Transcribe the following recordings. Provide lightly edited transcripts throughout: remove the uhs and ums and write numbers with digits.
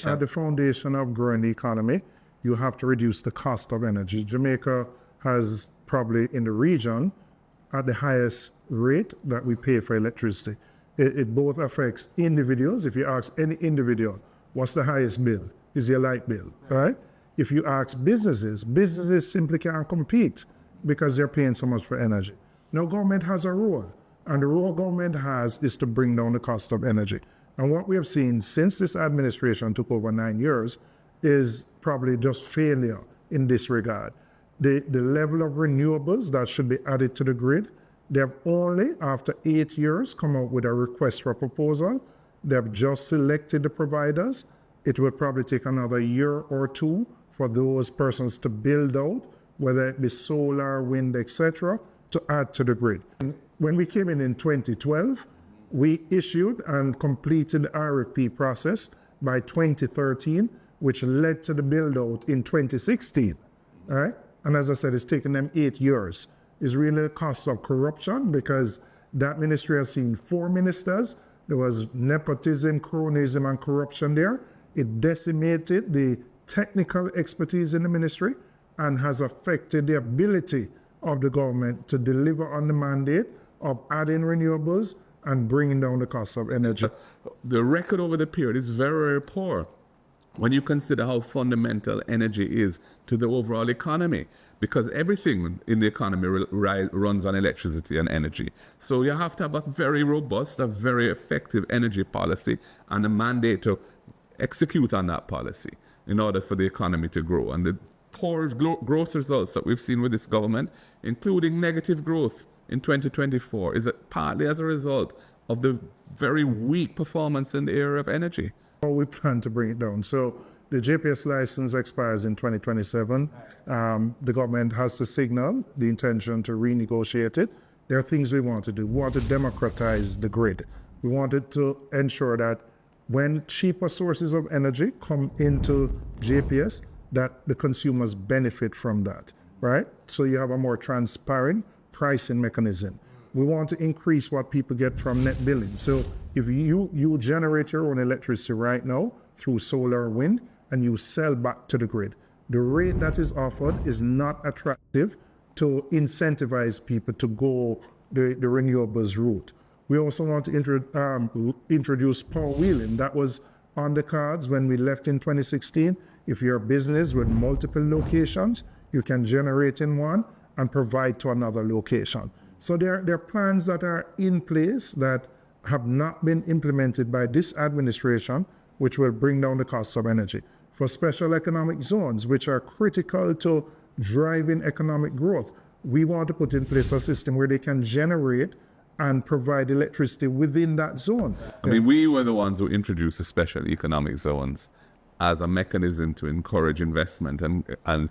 At the foundation of growing the economy, you have to reduce the cost of energy. Jamaica has probably in the region at the highest rate that we pay for electricity. It both affects individuals. If you ask any individual, what's the highest bill? Is your light bill, right? If you ask businesses, businesses simply can't compete because they're paying so much for energy. Now, government has a role, and the role government has is to bring down the cost of energy. And what we have seen since this administration took over 9 years is probably just failure in this regard. The level of renewables that should be added to the grid, they have only, after 8 years, come out with a request for proposal. They have just selected the providers. It will probably take another year or two for those persons to build out, whether it be solar, wind, etc., to add to the grid. And when we came in 2012, we issued and completed the RFP process by 2013, which led to the build-out in 2016. All right? And as I said, it's taken them 8 years. It's really the cost of corruption because that ministry has seen 4 ministers. There was nepotism, cronyism, and corruption there. It decimated the technical expertise in the ministry and has affected the ability of the government to deliver on the mandate of adding renewables and bringing down the cost of energy. The record over the period is very, very poor when you consider how fundamental energy is to the overall economy, because everything in the economy runs on electricity and energy. So you have to have a very robust, a very effective energy policy and a mandate to execute on that policy in order for the economy to grow. And the poor growth results that we've seen with this government, including negative growth in 2024, is partly as a result of the very weak performance in the area of energy. We plan to bring it down. So the JPS license expires in 2027. The government has to signal the intention to renegotiate it. There are things we want to do. We want to democratize the grid. We wanted to ensure that when cheaper sources of energy come into JPS, that the consumers benefit from that, right? So you have a more transparent pricing mechanism. We want to increase what people get from net billing. So if you generate your own electricity right now through solar or wind and you sell back to the grid, the rate that is offered is not attractive to incentivize people to go the renewables route. We also want to introduce power wheeling. That was on the cards when we left in 2016. If you're a business with multiple locations, you can generate in one and provide to another location. So there are plans that are in place that have not been implemented by this administration, which will bring down the cost of energy. For special economic zones, which are critical to driving economic growth, we want to put in place a system where they can generate and provide electricity within that zone. I mean, we were the ones who introduced the special economic zones as a mechanism to encourage investment and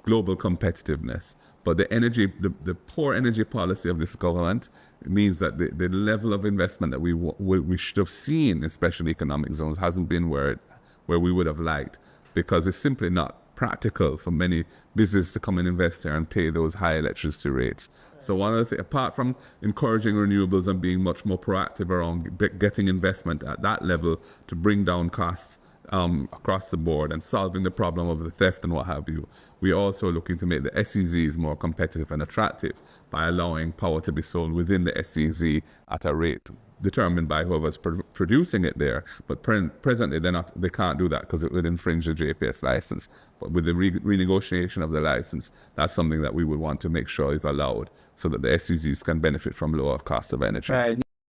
global competitiveness. But the poor energy policy of this government means that the level of investment that we should have seen in special economic zones hasn't been where we would have liked, because it's simply not practical for many businesses to come and invest there and pay those high electricity rates. So one of the things, apart from encouraging renewables and being much more proactive around getting investment at that level to bring down costs across the board and solving the problem of the theft and what have you, we're also looking to make the SEZs more competitive and attractive by allowing power to be sold within the SEZ at a rate determined by whoever's producing it there. But presently, they can't do that because it would infringe the JPS license. But with the renegotiation of the license, that's something that we would want to make sure is allowed so that the SEZs can benefit from lower cost of energy. Right.